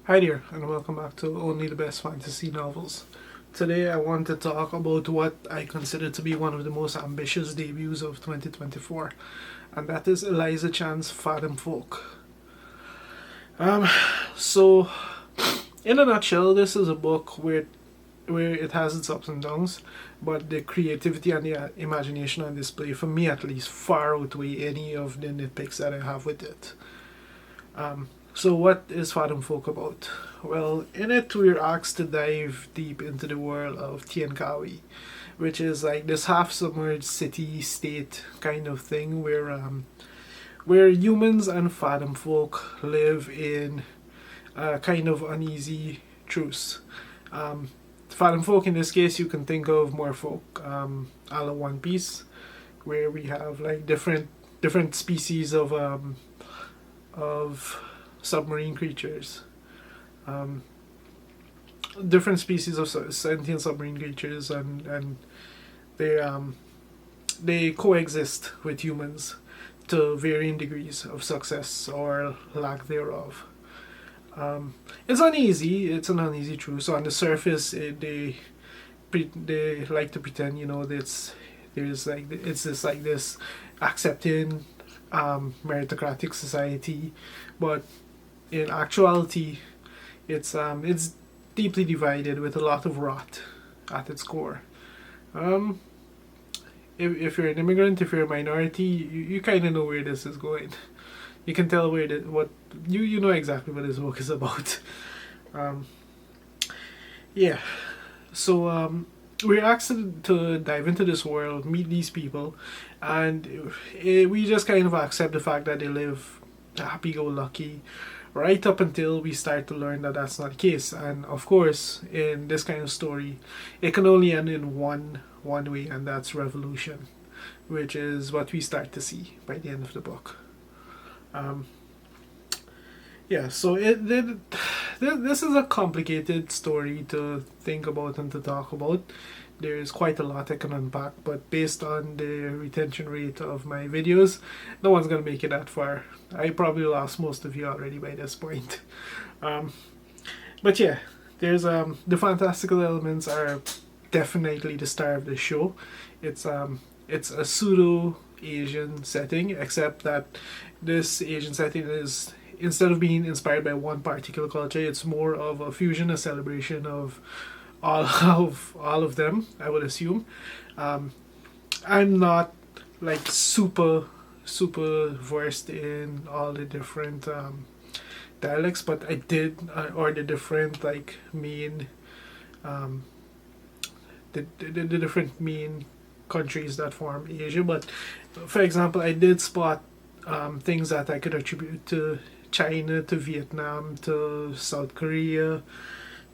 Hi there, and welcome back to Only the Best Fantasy Novels. Today I want to talk about what I consider to be one of the most ambitious debuts of 2024, and that is Eliza Chan's Fathomfolk. Um, so, in a nutshell, this is a book where it has its ups and downs, but the creativity and the imagination on display, for me at least, far outweigh any of the nitpicks that I have with it. So what is Fathomfolk about? Well, in it we're asked to dive deep into the world of Tiankawi, which is like this half-submerged city-state kind of thing where humans and Fathomfolk live in a kind of uneasy truce. Fathomfolk in this case you can think of more folk a la One Piece, where we have like different species of submarine creatures, um, different species of sentient submarine creatures, and they they coexist with humans to varying degrees of success or lack thereof. It's uneasy. It's an uneasy truth. So on the surface, they like to pretend, that it's this accepting meritocratic society, but in actuality, it's deeply divided with a lot of rot at its core. Um, if you're an immigrant, if you're a minority, you kind of know where this is going. You can tell what you know exactly what this book is about. Um, yeah, so we're asked to dive into this world, meet these people, and we just kind of accept the fact that they live happy-go-lucky, right up until we start to learn that that's not the case. And of course, in this kind of story, it can only end in one way, and that's revolution, which is what we start to see by the end of the book. Um, yeah, so this is a complicated story to think about and to talk about. There's quite a lot I can unpack, but based on the retention rate of my videos, no one's gonna make it that far. I probably lost most of you already by this point. Um, but yeah, there's the fantastical elements are definitely the star of the show. It's a pseudo Asian setting, except that this Asian setting is, instead of being inspired by one particular culture, it's more of a fusion, a celebration of all of them, I would assume. Um, I'm not like super versed in all the different dialects, but I did, or the different like main um, the different main countries that form Asia. But for example, I did spot things that I could attribute to China, to Vietnam, to South Korea,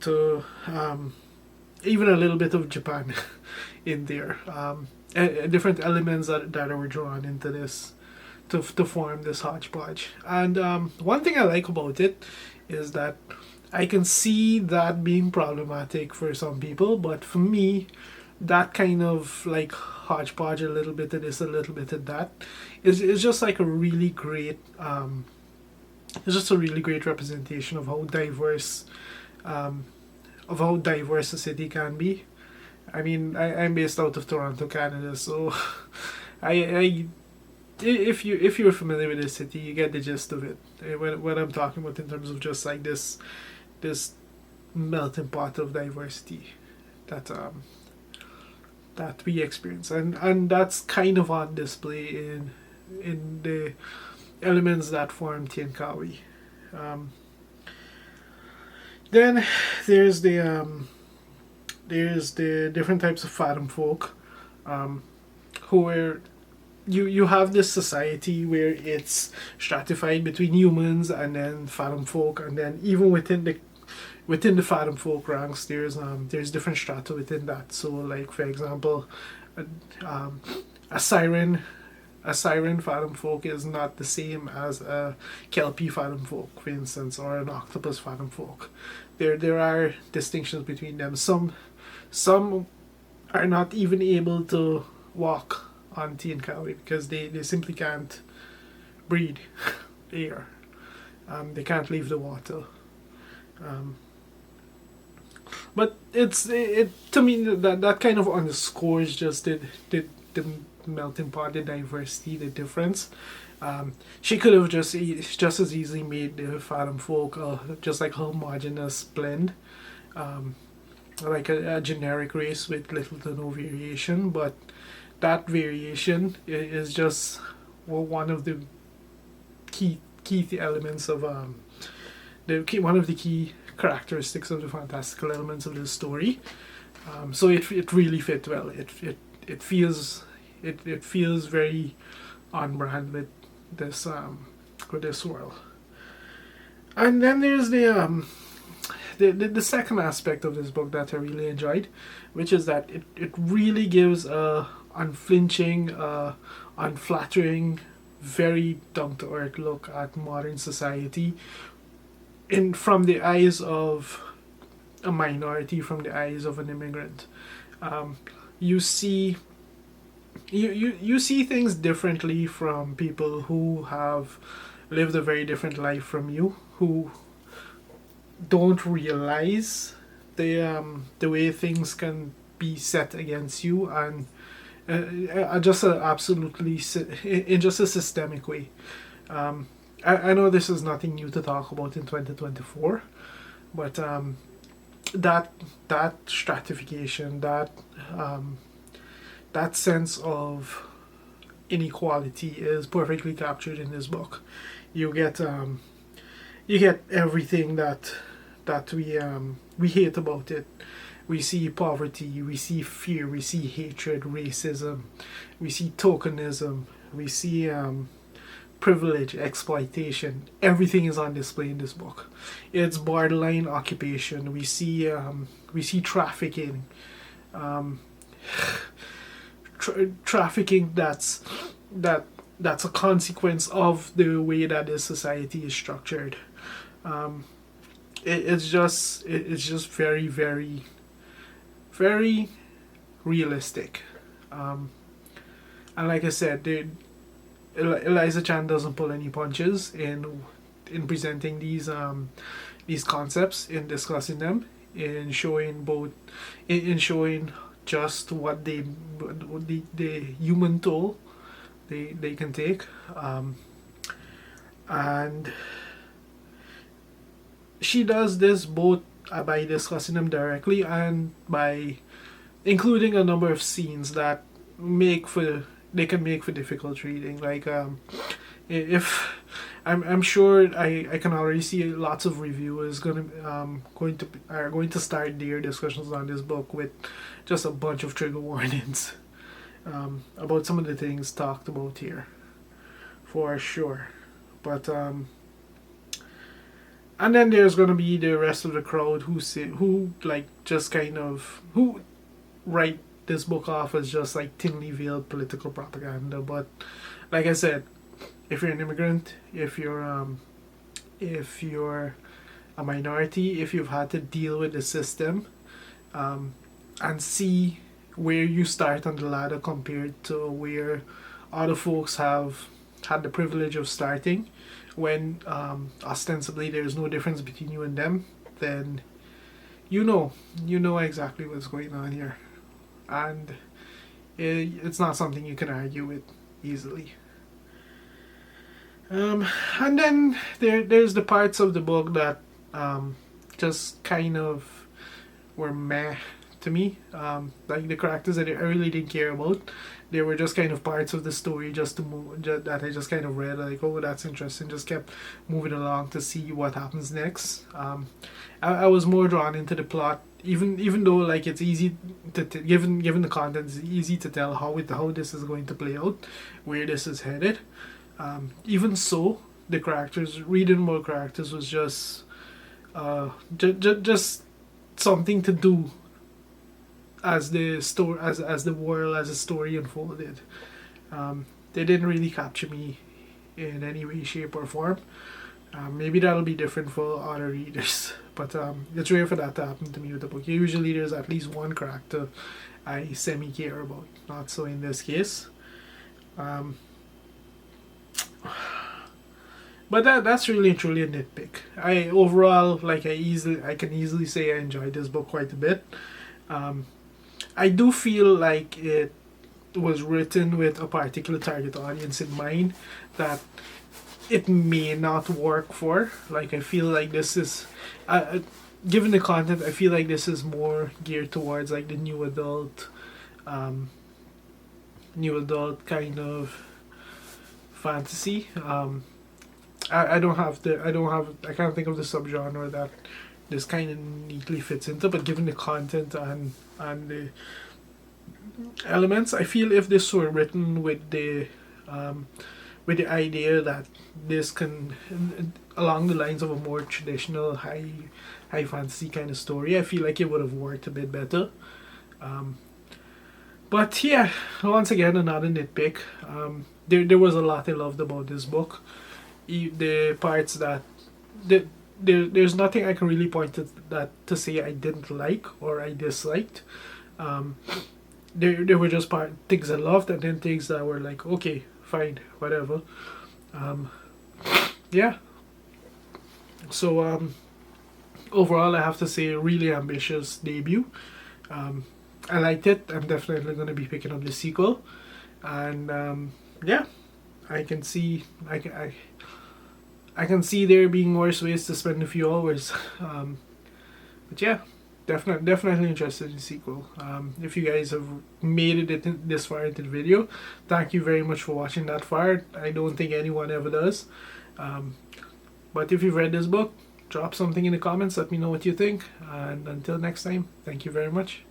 to even a little bit of Japan in there. Different elements that were drawn into this to form this hodgepodge. And one thing I like about it is that I can see that being problematic for some people, but for me, that kind of like hodgepodge, a little bit of this, a little bit of that, is just like a really great. It's just a really great representation of um, how diverse a city can be. I mean, I'm based out of Toronto, Canada, so I if you're familiar with this city, you get the gist of it. What I'm talking about in terms of just like this melting pot of diversity that that we experience, and that's kind of on display in the elements that form Tiankawi. Um, then there's the different types of Fathomfolk, um, who are you have this society where it's stratified between humans and then Fathomfolk, and then even within the Fathomfolk ranks, there's different strata within that. So, like for example, a, um, a siren a siren Fathomfolk is not the same as a kelpie Fathomfolk, for instance, or an octopus Fathomfolk. There are distinctions between them. Some are not even able to walk on Tiankawi because they simply can't breathe air. They can't leave the water. Um, but it to me that kind of underscores just the melting pot, the diversity, the difference. She could have just as easily made the Fathomfolk just like a homogeneous blend, um, like a generic race with little to no variation. But that variation is just, well, one of the key elements of one of the key characteristics of the fantastical elements of this story. So it really fit well. It feels it feels very on brand with this world. And then there's the second aspect of this book that I really enjoyed, which is that it really gives a unflinching, unflattering, very down to earth look at modern society in from the eyes of a minority, from the eyes of an immigrant. Um, you see you see things differently from people who have lived a very different life from you, who don't realize the way things can be set against you, and just a absolutely in just a systemic way. I know this is nothing new to talk about in 2024, but that that stratification, that sense of inequality is perfectly captured in this book. You get you get everything that we hate about it. We see poverty, we see fear, we see hatred, racism, we see tokenism, we see privilege, exploitation. Everything is on display in this book. It's borderline occupation. We see trafficking, um, trafficking that's a consequence of the way that this society is structured. Um, it's just very realistic. Um, and like I said, Eliza Chan doesn't pull any punches in presenting these concepts, in discussing them, in showing both in showing just what the human toll they can take, and she does this both by discussing them directly and by including a number of scenes that can make for difficult reading. Like if I'm sure I can already see lots of reviewers going to start their discussions on this book with just a bunch of trigger warnings about some of the things talked about here, for sure. But and then there's gonna be the rest of the crowd who like just kind of who write this book off as just like thinly veiled political propaganda. But like I said, if you're an immigrant, if you're a minority, if you've had to deal with the system, and see where you start on the ladder compared to where other folks have had the privilege of starting, when ostensibly there's no difference between you and them, then you know exactly what's going on here, and it's not something you can argue with easily. And then there's the parts of the book that just kind of were meh to me. Like the characters that I really didn't care about. They were just kind of parts of the story just to move, that I just kind of read, like, oh, that's interesting. Just kept moving along to see what happens next. I was more drawn into the plot, even though like it's easy given the content, it's easy to tell how this is going to play out, where this is headed. Even so, the characters, reading more characters was just just something to do as the story as the world, as the story unfolded. They didn't really capture me in any way, shape, or form. Maybe that'll be different for other readers, but it's rare for that to happen to me with the book. Usually, there's at least one character I semi care about. Not so in this case. But that's really and truly a nitpick. I overall, like, I can easily say I enjoyed this book quite a bit. Um, I do feel like it was written with a particular target audience in mind that it may not work for. Like, I feel like this is, given the content, I feel like this is more geared towards like the um, new adult kind of fantasy. I can't think of the subgenre that this kind of neatly fits into. But given the content and the elements, I feel if this were written with the idea that this can, along the lines of a more traditional high fantasy kind of story, I feel like it would have worked a bit better. Um, but yeah, once again, another nitpick. There was a lot I loved about this book. The parts that there's nothing I can really point to say I didn't like or I disliked. Um, there were just things I loved, and then things that were like, okay, fine, whatever. Um, yeah. So overall, I have to say, really ambitious debut. Um, I liked it. I'm definitely going to be picking up the sequel, and yeah, I can see I can see there being worse ways to spend a few hours. But yeah, definitely interested in the sequel. If you guys have made it this far into the video, thank you very much for watching that far. I don't think anyone ever does. But if you've read this book, drop something in the comments. Let me know what you think. And until next time, thank you very much.